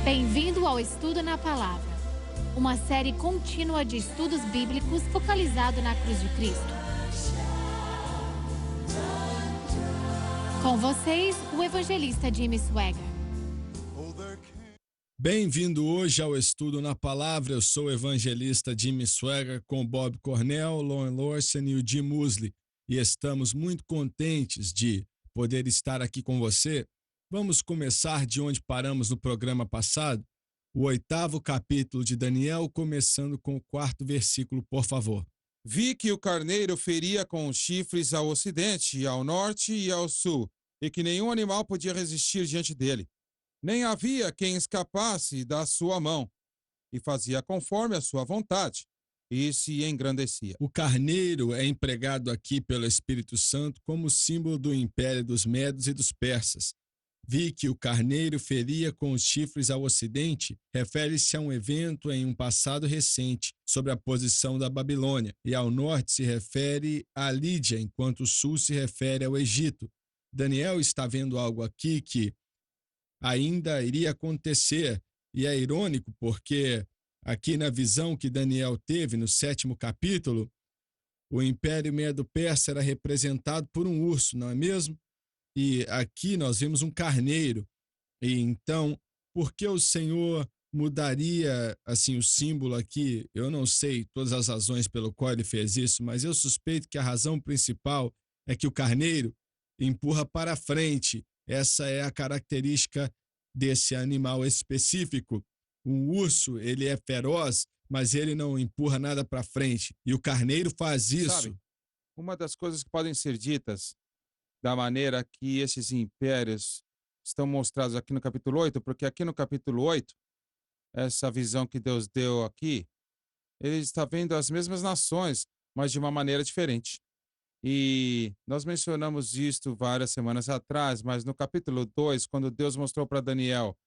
Bem-vindo ao Estudo na Palavra, uma série contínua de estudos bíblicos focalizado na cruz de Cristo. Com vocês, o evangelista Jimmy Swaggart. Bem-vindo hoje ao Estudo na Palavra. Eu sou o evangelista Jimmy Swaggart com Bob Cornell, Lauren Lorsen e o Jim Musley. E estamos muito contentes de poder estar aqui com você. Vamos começar de onde paramos no programa passado, o 8º capítulo de Daniel, começando com o 4º versículo, por favor. Vi que o carneiro feria com os chifres ao ocidente, ao norte e ao sul, e que nenhum animal podia resistir diante dele. Nem havia quem escapasse da sua mão, e fazia conforme a sua vontade, e se engrandecia. O carneiro é empregado aqui pelo Espírito Santo como símbolo do império dos Medos e dos Persas. Vi que o carneiro feria com os chifres ao ocidente, refere-se a um evento em um passado recente sobre a posição da Babilônia, e ao norte se refere à Lídia, enquanto o sul se refere ao Egito. Daniel está vendo algo aqui que ainda iria acontecer, e é irônico porque aqui na visão que Daniel teve no 7º capítulo, o Império Medo-Persa era representado por um urso, não é mesmo? E aqui nós vemos um carneiro. E então, por que o Senhor mudaria assim o símbolo aqui? Eu não sei todas as razões pelo qual ele fez isso, mas eu suspeito que a razão principal é que o carneiro empurra para frente. Essa é a característica desse animal específico. O urso, ele é feroz, mas ele não empurra nada para frente. E o carneiro faz isso. Sabe, uma das coisas que podem ser ditas da maneira que esses impérios estão mostrados aqui no capítulo 8, porque aqui no capítulo 8, essa visão que Deus deu aqui, ele está vendo as mesmas nações, mas de uma maneira diferente. E nós mencionamos isto várias semanas atrás, mas no capítulo 2, quando Deus mostrou para Daniel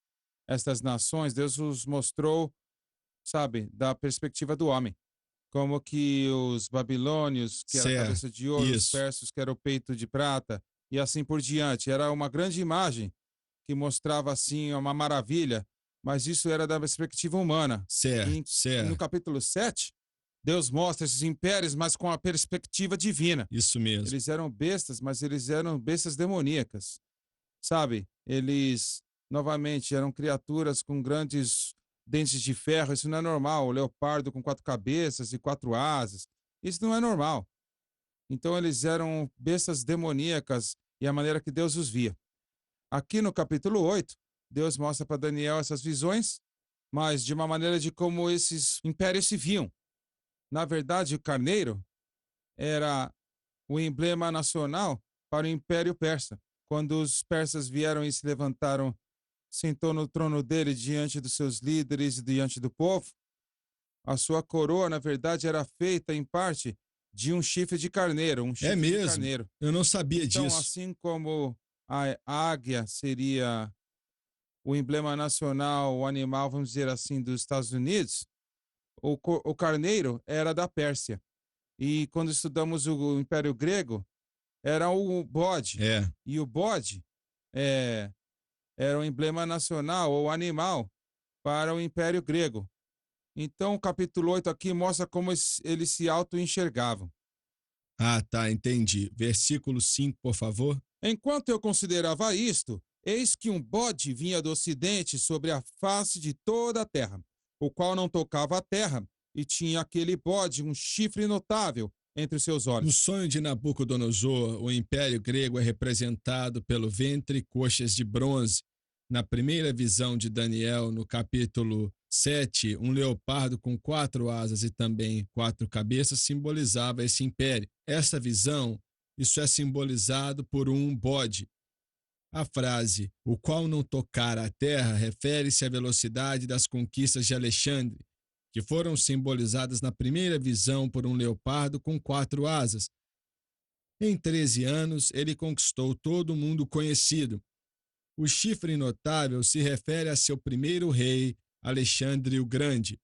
estas nações, Deus os mostrou, sabe, da perspectiva do homem. Como que os babilônios, que era a cabeça de ouro, os persas, que era o peito de prata, e assim por diante. Era uma grande imagem que mostrava, assim, uma maravilha, mas isso era da perspectiva humana. Certo. No capítulo 7, Deus mostra esses impérios, mas com a perspectiva divina. Isso mesmo. Eles eram bestas, mas eles eram bestas demoníacas. Sabe? Eles, novamente, eram criaturas com grandes dentes de ferro. Isso não é normal. O leopardo com 4 cabeças e 4 asas. Isso não é normal. Então eles eram bestas demoníacas e a maneira que Deus os via. Aqui no capítulo 8, Deus mostra para Daniel essas visões, mas de uma maneira de como esses impérios se viam. Na verdade, o carneiro era o emblema nacional para o Império Persa. Quando os persas vieram e se levantaram, sentou no trono dele diante dos seus líderes e diante do povo, a sua coroa, na verdade, era feita em parte de um chifre de carneiro, um chifre de carneiro. Eu não sabia disso. Então, assim como a águia seria o emblema nacional, o animal, vamos dizer assim, dos Estados Unidos, o carneiro era da Pérsia. E quando estudamos o Império Grego, era o bode. E o bode era o emblema nacional, ou animal, para o Império Grego. Então, o capítulo 8 aqui mostra como eles se auto-enxergavam. Ah, tá, entendi. Versículo 5, por favor. Enquanto eu considerava isto, eis que um bode vinha do ocidente sobre a face de toda a terra, o qual não tocava a terra, e tinha aquele bode um chifre notável entre os seus olhos. No sonho de Nabucodonosor, o Império Grego é representado pelo ventre e coxas de bronze. Na primeira visão de Daniel, no capítulo 7, um leopardo com 4 asas e também 4 cabeças simbolizava esse império. Essa visão, isso é simbolizado por um bode. A frase, o qual não tocar a terra, refere-se à velocidade das conquistas de Alexandre, que foram simbolizadas na primeira visão por um leopardo com 4 asas. Em 13 anos, ele conquistou todo o mundo conhecido. O chifre notável se refere a seu primeiro rei, Alexandre o Grande.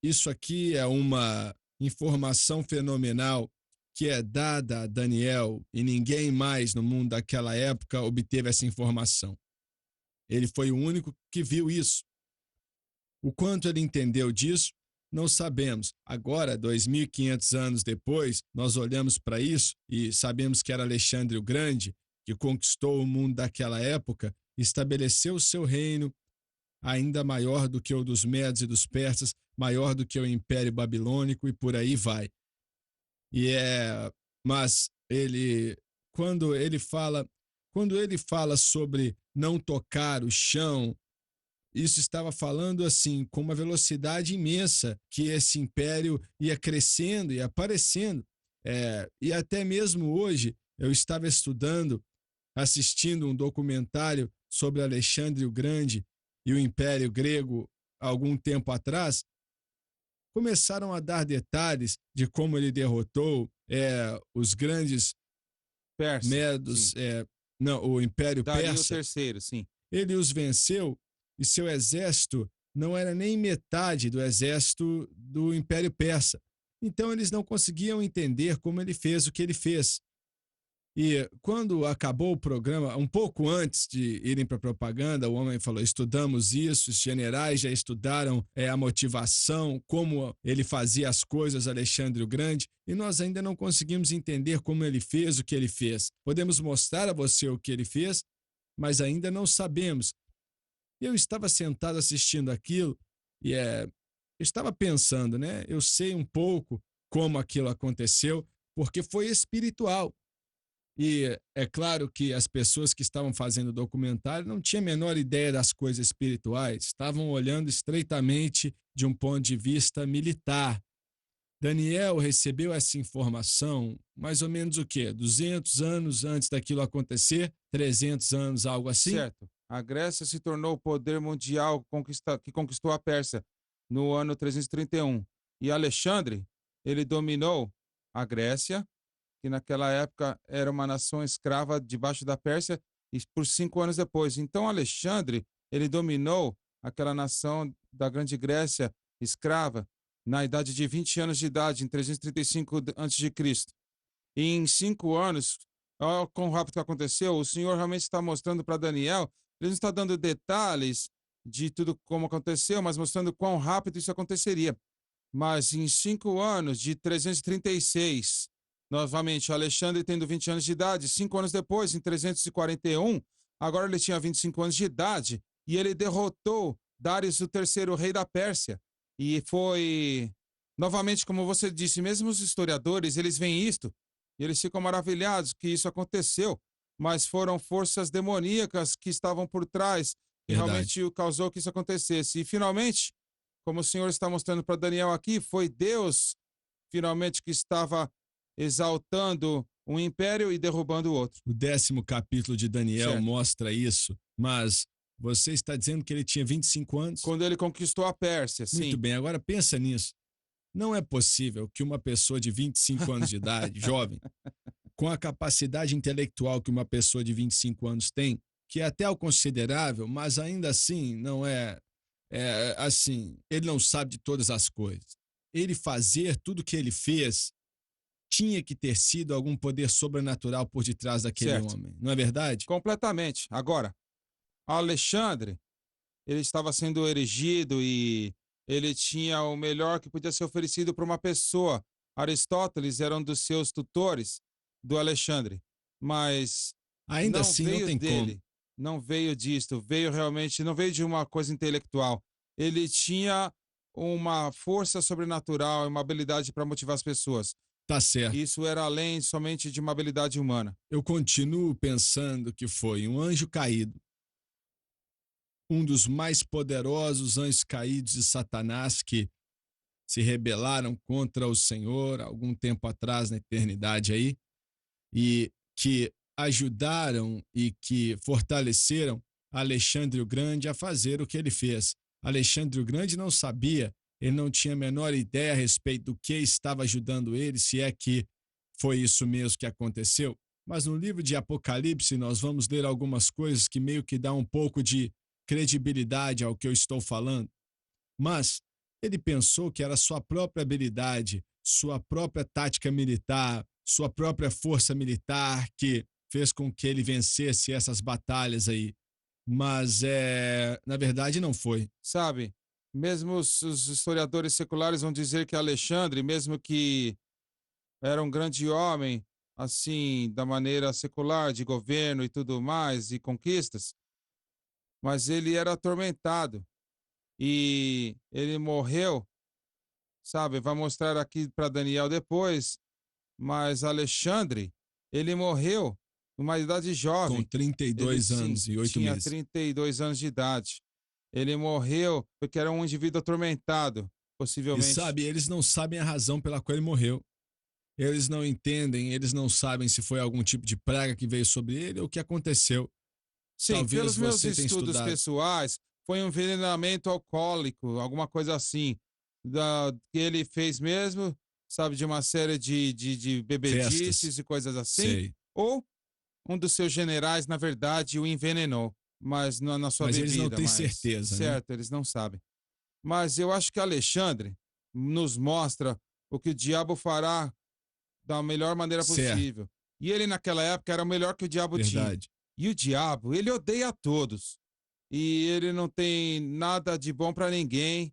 Isso aqui é uma informação fenomenal que é dada a Daniel, e ninguém mais no mundo daquela época obteve essa informação. Ele foi o único que viu isso. O quanto ele entendeu disso, não sabemos. Agora, 2.500 anos depois, nós olhamos para isso e sabemos que era Alexandre o Grande, que conquistou o mundo daquela época, estabeleceu o seu reino, ainda maior do que o dos Medos e dos Persas, maior do que o Império Babilônico e por aí vai. Mas ele, quando ele fala, quando ele fala sobre não tocar o chão, isso estava falando assim, com uma velocidade imensa, que esse império ia crescendo e aparecendo. E até mesmo hoje, eu estava estudando, assistindo um documentário sobre Alexandre o Grande e o Império Grego algum tempo atrás, começaram a dar detalhes de como ele derrotou os grandes Persa, sim. medos, não, o Império Dario Persa. III, sim. Ele os venceu e seu exército não era nem metade do exército do Império Persa. Então eles não conseguiam entender como ele fez o que ele fez. E quando acabou o programa, um pouco antes de irem para a propaganda, o homem falou: estudamos isso, os generais já estudaram a motivação, como ele fazia as coisas, Alexandre o Grande, e nós ainda não conseguimos entender como ele fez o que ele fez. Podemos mostrar a você o que ele fez, mas ainda não sabemos. Eu estava sentado assistindo aquilo e eu estava pensando, né? Eu sei um pouco como aquilo aconteceu, porque foi espiritual. E é claro que as pessoas que estavam fazendo o documentário não tinham a menor ideia das coisas espirituais, estavam olhando estreitamente de um ponto de vista militar. Daniel recebeu essa informação mais ou menos o quê? 200 anos antes daquilo acontecer? 300 anos, algo assim? Certo. A Grécia se tornou o poder mundial que conquistou a Pérsia no ano 331. E Alexandre, ele dominou a Grécia, que naquela época era uma nação escrava debaixo da Pérsia, e por 5 anos depois. Então Alexandre, ele dominou aquela nação da Grande Grécia escrava na idade de 20 anos de idade, em 335 a.C. E em 5 anos, olha quão rápido que aconteceu, o Senhor realmente está mostrando para Daniel, ele não está dando detalhes de tudo como aconteceu, mas mostrando quão rápido isso aconteceria. Mas em 5 anos, de 336, novamente, Alexandre tendo 20 anos de idade, 5 anos depois, em 341, agora ele tinha 25 anos de idade, e ele derrotou Dários o terceiro, rei da Pérsia. E foi, novamente, como você disse, mesmo os historiadores, eles veem isto, e eles ficam maravilhados que isso aconteceu, mas foram forças demoníacas que estavam por trás, que Verdade. realmente causou que isso acontecesse. E, finalmente, como o Senhor está mostrando para Daniel aqui, foi Deus, finalmente, que estava exaltando um império e derrubando o outro. O 10º capítulo de Daniel Certo. mostra isso, mas você está dizendo que ele tinha 25 anos? Quando ele conquistou a Pérsia, Muito sim. bem, agora pensa nisso. Não é possível que uma pessoa de 25 anos de idade, jovem, com a capacidade intelectual que uma pessoa de 25 anos tem, que é até algo considerável, mas ainda assim não assim, ele não sabe de todas as coisas. Ele fazer tudo o que ele fez tinha que ter sido algum poder sobrenatural por detrás daquele Certo. homem, não é verdade? Completamente. Agora, Alexandre, ele estava sendo erigido e ele tinha o melhor que podia ser oferecido para uma pessoa. Aristóteles era um dos seus tutores do Alexandre, mas Ainda não assim, não veio tem como. dele, não veio disto, veio realmente, não veio de uma coisa intelectual. Ele tinha uma força sobrenatural e uma habilidade para motivar as pessoas. Tá certo. Isso era além somente de uma habilidade humana. Eu continuo pensando que foi um anjo caído, um dos mais poderosos anjos caídos de Satanás que se rebelaram contra o Senhor algum tempo atrás na eternidade aí, e que ajudaram e que fortaleceram Alexandre o Grande a fazer o que ele fez. Alexandre o Grande não sabia, ele não tinha a menor ideia a respeito do que estava ajudando ele, se é que foi isso mesmo que aconteceu. Mas no livro de Apocalipse nós vamos ler algumas coisas que meio que dá um pouco de credibilidade ao que eu estou falando. Mas ele pensou que era sua própria habilidade, sua própria tática militar, sua própria força militar que fez com que ele vencesse essas batalhas aí. mas na verdade não foi. sabe? Mesmo os historiadores seculares vão dizer que Alexandre, mesmo que era um grande homem, assim, da maneira secular, de governo e tudo mais, e conquistas, mas ele era atormentado e ele morreu, sabe? Vai mostrar aqui para Daniel depois, mas Alexandre, ele morreu numa idade Com jovem. Ele 32 sim, anos e 8 tinha meses. 32 anos de idade. Ele morreu porque era um indivíduo atormentado, E possivelmente. sabe, eles não sabem a razão pela qual ele morreu. Eles não entendem, eles não sabem se foi algum tipo de praga que veio sobre ele ou o que aconteceu. Sim, Talvez pelos meus você tenha estudos estudado. pessoais, foi um envenenamento alcoólico, alguma coisa assim, que ele fez mesmo, sabe, de uma série de Festas, bebedices e coisas assim, sei. ou um dos seus generais, na verdade, o envenenou, mas na sua Mas eles não bebida, têm mas certeza, né? certo, eles não sabem. Mas eu acho que Alexandre nos mostra o que o diabo fará da melhor maneira Certo, possível. E ele, naquela época, era o melhor que o diabo tinha. verdade. E o diabo, ele odeia a todos. E ele não tem nada de bom para ninguém.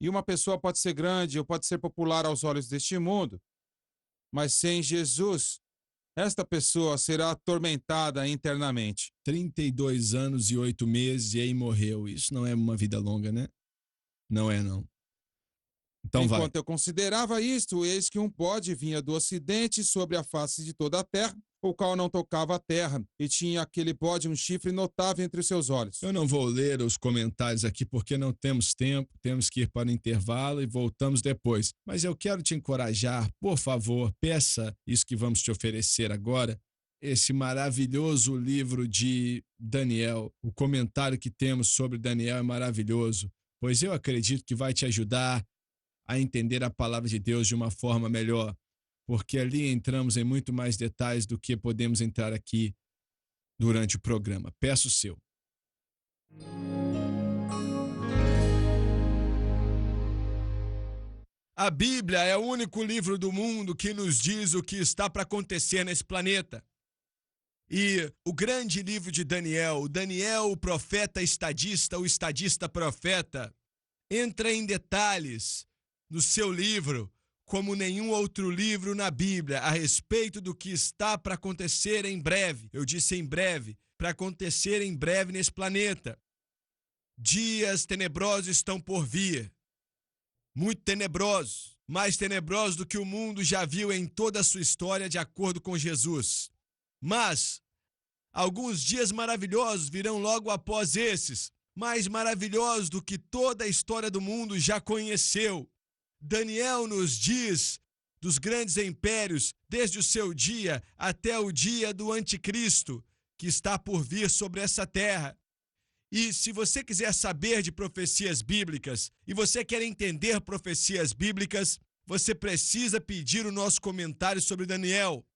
E uma pessoa pode ser grande ou pode ser popular aos olhos deste mundo, mas sem Jesus, esta pessoa será atormentada internamente. 32 anos e 8 meses e aí morreu. Isso não é uma vida longa, né? Não é, não. Então vai. Enquanto eu considerava isto, eis que um bode vinha do ocidente sobre a face de toda a terra, o qual não tocava a terra, e tinha aquele bode um chifre notável entre os seus olhos. Eu não vou ler os comentários aqui porque não temos tempo, temos que ir para o intervalo e voltamos depois. Mas eu quero te encorajar, por favor, peça isso que vamos te oferecer agora, esse maravilhoso livro de Daniel. O comentário que temos sobre Daniel é maravilhoso, pois eu acredito que vai te ajudar a entender a palavra de Deus de uma forma melhor, porque ali entramos em muito mais detalhes do que podemos entrar aqui durante o programa. Peço o seu. A Bíblia é o único livro do mundo que nos diz o que está para acontecer nesse planeta. E o grande livro de Daniel, Daniel, o profeta estadista, o estadista profeta, entra em detalhes no seu livro, como nenhum outro livro na Bíblia, a respeito do que está para acontecer em breve. Eu disse em breve, para acontecer em breve nesse planeta. Dias tenebrosos estão por vir. Muito tenebrosos, mais tenebrosos do que o mundo já viu em toda a sua história, de acordo com Jesus. Mas alguns dias maravilhosos virão logo após esses, mais maravilhosos do que toda a história do mundo já conheceu. Daniel nos diz dos grandes impérios, desde o seu dia até o dia do anticristo, que está por vir sobre essa terra. E se você quiser saber de profecias bíblicas e você quer entender profecias bíblicas, você precisa pedir o nosso comentário sobre Daniel.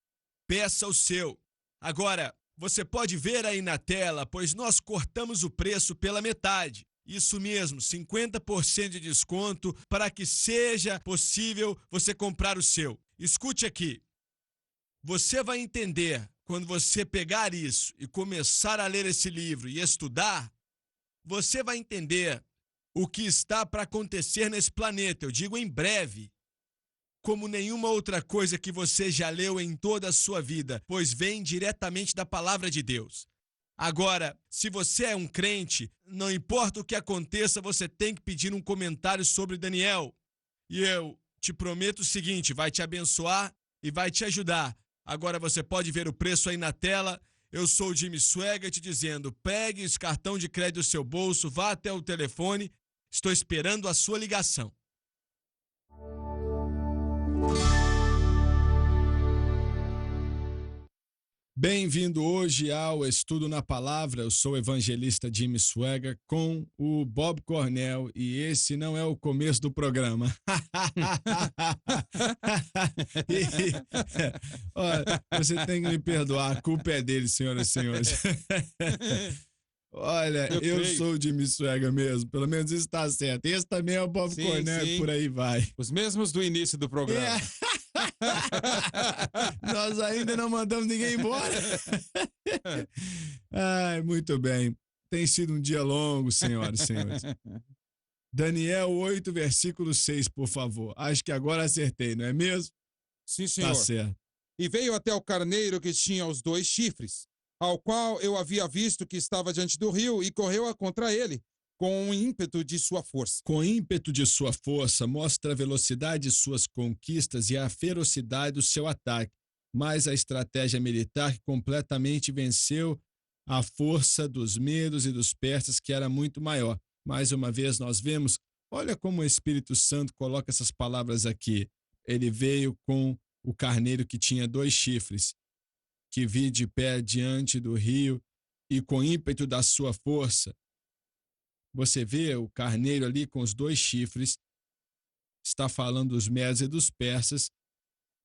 Peça o seu. Agora, você pode ver aí na tela, pois nós cortamos o preço pela metade. Isso mesmo, 50% de desconto para que seja possível você comprar o seu. Escute aqui. Você vai entender, quando você pegar isso e começar a ler esse livro e estudar, você vai entender o que está para acontecer nesse planeta. Eu digo em breve, como nenhuma outra coisa que você já leu em toda a sua vida, pois vem diretamente da palavra de Deus. Agora, se você é um crente, não importa o que aconteça, você tem que pedir um comentário sobre Daniel. E eu te prometo o seguinte, vai te abençoar e vai te ajudar. Agora você pode ver o preço aí na tela. Eu sou o Jimmy Swaggart te dizendo, pegue esse cartão de crédito do seu bolso, vá até o telefone, estou esperando a sua ligação. Bem-vindo hoje ao Estudo na Palavra. Eu sou o evangelista Jimmy Swaggart com o Bob Cornell e esse não é o começo do programa. Olha, você tem que me perdoar, a culpa é dele, senhoras e senhores. Olha, eu sou o Jimmy Swaggart mesmo, pelo menos isso está certo. Esse também é o Bob Cornell e por aí vai. Os mesmos do início do programa. Nós ainda não mandamos ninguém embora. Ai, muito bem. Tem sido um dia longo, senhoras e senhores. Daniel 8, versículo 6, por favor. Acho que agora acertei, não é mesmo? Sim, Tá senhor. certo. E veio até o carneiro que tinha os 2 chifres, ao qual eu havia visto que estava diante do rio, e correu contra ele, com o ímpeto de sua força. Com ímpeto de sua força, mostra a velocidade de suas conquistas e a ferocidade do seu ataque, mas a estratégia militar que completamente venceu a força dos medos e dos persas, que era muito maior. Mais uma vez nós vemos, olha como o Espírito Santo coloca essas palavras aqui. Ele veio com o carneiro que tinha 2 chifres, que vi de pé diante do rio, e com ímpeto da sua força. Você vê o carneiro ali com os 2 chifres, está falando dos medos e dos persas,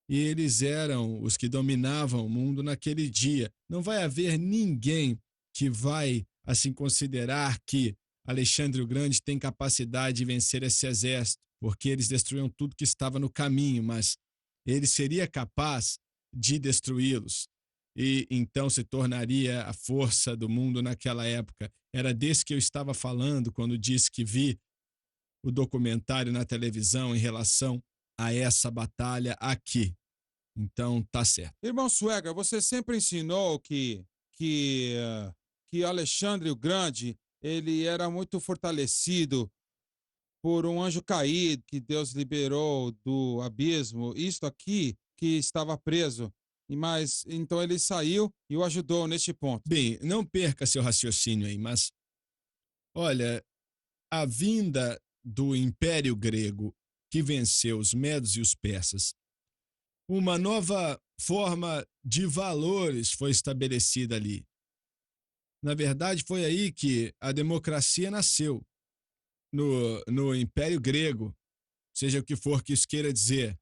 e eles eram os que dominavam o mundo naquele dia. Não vai haver ninguém que vai, assim, considerar que Alexandre o Grande tem capacidade de vencer esse exército, porque eles destruíam tudo que estava no caminho, mas ele seria capaz de destruí-los. E então se tornaria a força do mundo naquela época. Era desse que eu estava falando quando disse que vi o documentário na televisão em relação a essa batalha aqui. Então, tá certo. Irmão Suega, você sempre ensinou que Alexandre o Grande, ele era muito fortalecido por um anjo caído que Deus liberou do abismo, isto aqui que estava preso. Mas então ele saiu e o ajudou neste ponto. Bem, não perca seu raciocínio aí, mas olha, a vinda do Império Grego que venceu os medos e os persas, uma nova forma de valores foi estabelecida ali. Na verdade, foi aí que a democracia nasceu, no Império Grego, seja o que for que isso queira dizer.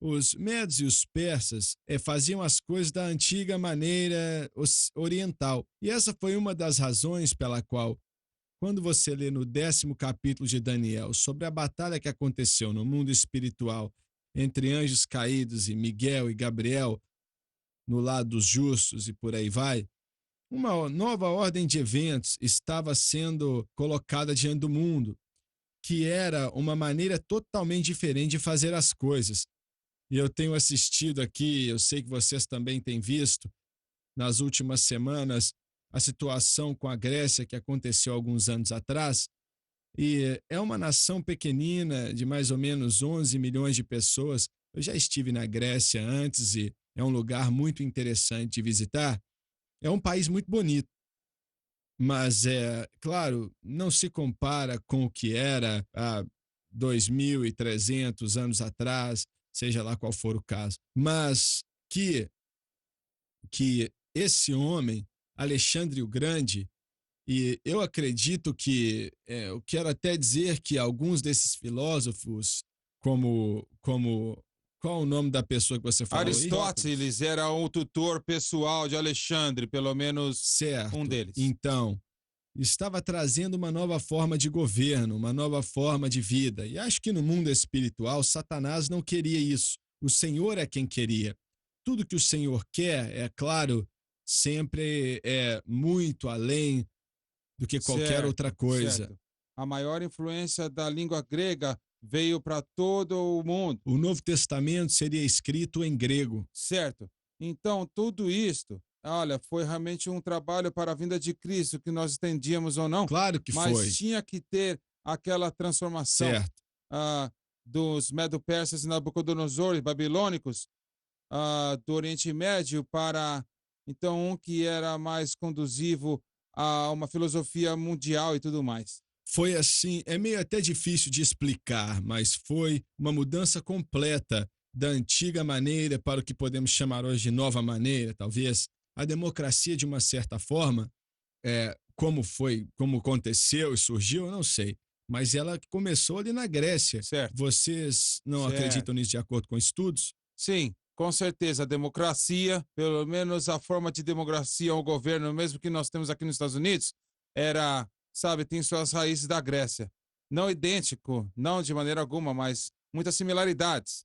Os medos e os persas faziam as coisas da antiga maneira oriental. E essa foi uma das razões pela qual, quando você lê no 10º capítulo de Daniel sobre a batalha que aconteceu no mundo espiritual entre anjos caídos e Miguel e Gabriel, no lado dos justos e por aí vai, uma nova ordem de eventos estava sendo colocada diante do mundo, que era uma maneira totalmente diferente de fazer as coisas. E eu tenho assistido aqui, eu sei que vocês também têm visto, nas últimas semanas, a situação com a Grécia que aconteceu alguns anos atrás. E é uma nação pequenina, de mais ou menos 11 milhões de pessoas. Eu já estive na Grécia antes e é um lugar muito interessante de visitar. É um país muito bonito, mas claro, não se compara com o que era há 2.300 anos atrás, seja lá qual for o caso. Mas que esse homem, Alexandre o Grande, e eu acredito que, eu quero até dizer que alguns desses filósofos, qual o nome da pessoa que você falou aí? Aristóteles era o tutor pessoal de Alexandre, pelo menos Certo. um deles. Então, estava trazendo uma nova forma de governo, uma nova forma de vida. E acho que no mundo espiritual, Satanás não queria isso. O Senhor é quem queria. Tudo que o Senhor quer, é claro, sempre é muito além do que qualquer outra coisa. Certo. A maior influência da língua grega veio para todo o mundo. O Novo Testamento seria escrito em grego. Certo. Então, tudo isto, olha, foi realmente um trabalho para a vinda de Cristo, que nós entendíamos ou não. Claro que mas foi. tinha que ter aquela transformação Certo. dos Medo-Persas e Nabucodonosor e babilônicos do Oriente Médio para, então, um que era mais conduzivo a uma filosofia mundial e tudo mais. Foi assim, é meio até difícil de explicar, mas foi uma mudança completa da antiga maneira para o que podemos chamar hoje de nova maneira, talvez. A democracia, de uma certa forma, como aconteceu e surgiu, eu não sei. Mas ela começou ali na Grécia. Certo. Vocês não Certo. acreditam nisso de acordo com estudos? Sim, com certeza. A democracia, pelo menos a forma de democracia ou governo, mesmo que nós temos aqui nos Estados Unidos, era, sabe, tem suas raízes da Grécia. Não idêntico, não de maneira alguma, mas muitas similaridades.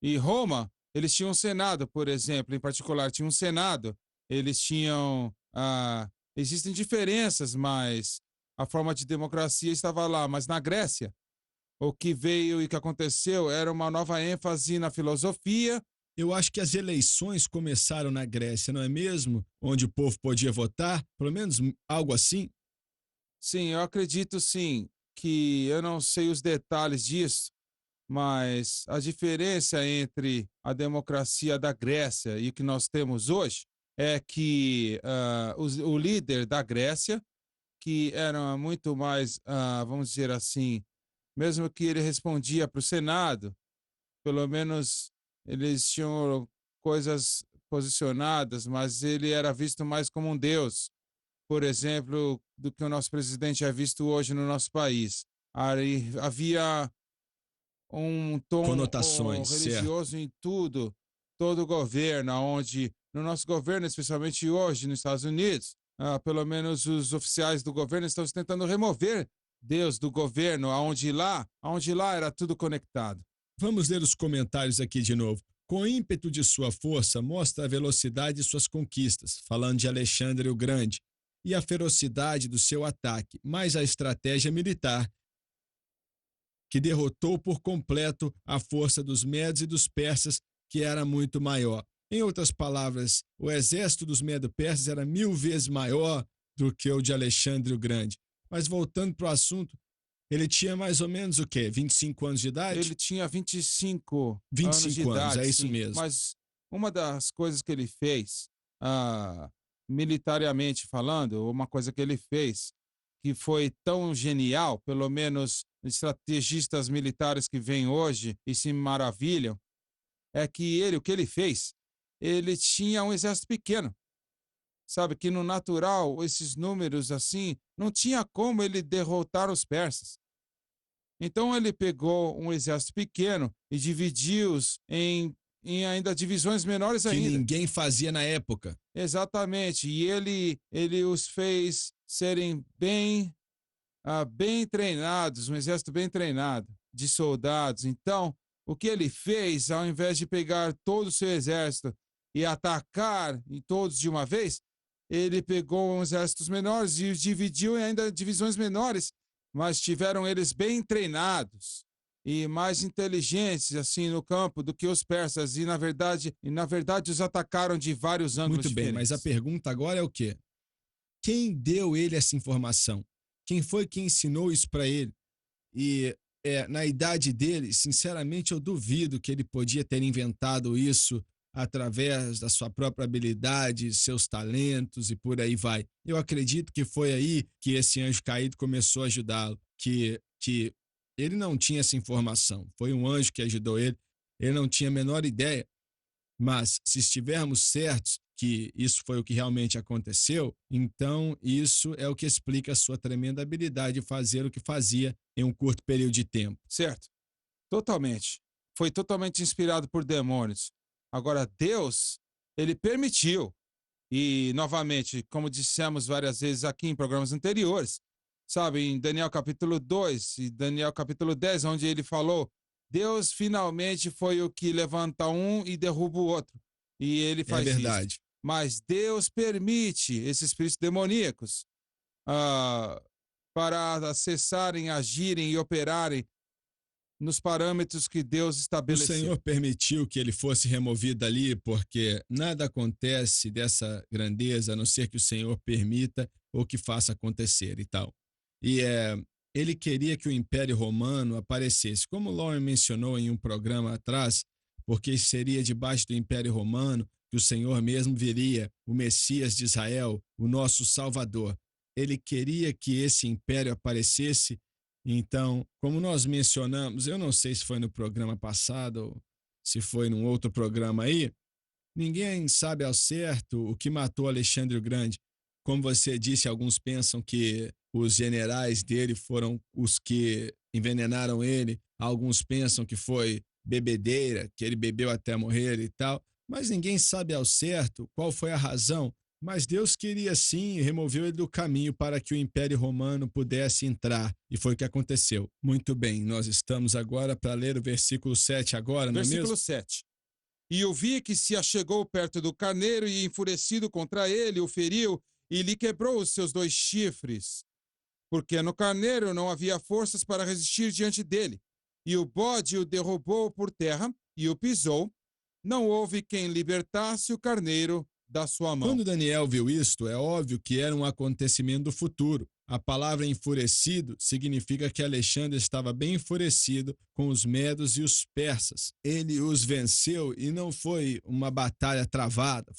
E Roma, eles tinham um senado, por exemplo, em particular, tinha um senado. Eles tinham Existem diferenças, mas a forma de democracia estava lá. Mas na Grécia, o que veio e o que aconteceu era uma nova ênfase na filosofia. Eu acho que as eleições começaram na Grécia, não é mesmo? Onde o povo podia votar, pelo menos algo assim. Sim, eu acredito sim que eu não sei os detalhes disso, mas a diferença entre a democracia da Grécia e o que nós temos hoje é que o líder da Grécia, que era muito mais, vamos dizer assim, mesmo que ele respondia para o Senado, pelo menos eles tinham coisas posicionadas, mas ele era visto mais como um deus, por exemplo, do que o nosso presidente é visto hoje no nosso país. Aí havia um tom Conotações, certo. religioso em tudo, todo o governo, onde no nosso governo, especialmente hoje nos Estados Unidos, pelo menos os oficiais do governo estão tentando remover Deus do governo, aonde lá era tudo conectado. Vamos ler os comentários aqui de novo. Com o ímpeto de sua força, mostra a velocidade de suas conquistas, falando de Alexandre o Grande, e a ferocidade do seu ataque, mais a estratégia militar, que derrotou por completo a força dos Medos e dos Persas, que era muito maior. Em outras palavras, o exército dos Medo-Persas era 1000 vezes maior do que o de Alexandre o Grande. Mas voltando para o assunto, ele tinha mais ou menos o quê? 25 anos de idade? Ele tinha 25 anos de 25 anos, idade, é isso sim, mesmo. mas uma das coisas que ele fez, militariamente falando, uma coisa que ele fez que foi tão genial, pelo menos estrategistas militares que vêm hoje e se maravilham, é que o que ele fez, ele tinha um exército pequeno. Sabe que no natural, esses números assim, não tinha como ele derrotar os persas. Então ele pegou um exército pequeno e dividiu-os em ainda divisões menores Que ainda. ninguém fazia na época. Exatamente. E ele os fez serem bem treinados, um exército bem treinado de soldados. Então, o que ele fez, ao invés de pegar todo o seu exército e atacar em todos de uma vez, ele pegou exércitos menores e os dividiu em ainda divisões menores, mas tiveram eles bem treinados e mais inteligentes assim no campo do que os persas e na verdade os atacaram de vários ângulos Muito bem, mas a diferentes. pergunta agora é o quê? Quem deu ele essa informação? Quem foi que ensinou isso para ele? E na idade dele, sinceramente, eu duvido que ele podia ter inventado isso através da sua própria habilidade, seus talentos e por aí vai. Eu acredito que foi aí que esse anjo caído começou a ajudá-lo, que ele não tinha essa informação. Foi um anjo que ajudou ele, ele não tinha a menor ideia. Mas se estivermos certos que isso foi o que realmente aconteceu, então isso é o que explica a sua tremenda habilidade de fazer o que fazia em um curto período de tempo. Certo? Totalmente. Foi totalmente inspirado por demônios. Agora, Deus, ele permitiu. E, novamente, como dissemos várias vezes aqui em programas anteriores, sabe, em Daniel capítulo 2 e Daniel capítulo 10, onde ele falou: Deus finalmente foi o que levanta um e derruba o outro. E ele É faz isso. verdade. Mas Deus permite esses espíritos demoníacos ah, para acessarem, agirem e operarem nos parâmetros que Deus O estabeleceu. Senhor permitiu que ele fosse removido dali, porque nada acontece dessa grandeza a não ser que o Senhor permita ou que faça acontecer e tal. E ele queria que o Império Romano aparecesse, como Lauren mencionou em um programa atrás, porque seria debaixo do Império Romano que o Senhor mesmo viria, o Messias de Israel, o nosso Salvador. Ele queria que esse império aparecesse. Então, como nós mencionamos, eu não sei se foi no programa passado ou se foi num outro programa aí, ninguém sabe ao certo o que matou Alexandre o Grande. Como você disse, alguns pensam que os generais dele foram os que envenenaram ele, alguns pensam que foi bebedeira, que ele bebeu até morrer e tal, mas ninguém sabe ao certo qual foi a razão. Mas Deus queria sim e removeu ele do caminho para que o Império Romano pudesse entrar. E foi o que aconteceu. Muito bem, nós estamos agora para ler o versículo 7 agora, não é Versículo mesmo? 7. E eu vi que se achegou perto do carneiro e, enfurecido contra ele, o feriu e lhe quebrou os seus 2 chifres, porque no carneiro não havia forças para resistir diante dele. E o bode o derrubou por terra e o pisou. Não houve quem libertasse o carneiro da sua mão. Quando Daniel viu isto, é óbvio que era um acontecimento do futuro. A palavra enfurecido significa que Alexandre estava bem enfurecido com os medos e os persas. Ele os venceu e não foi uma batalha travada.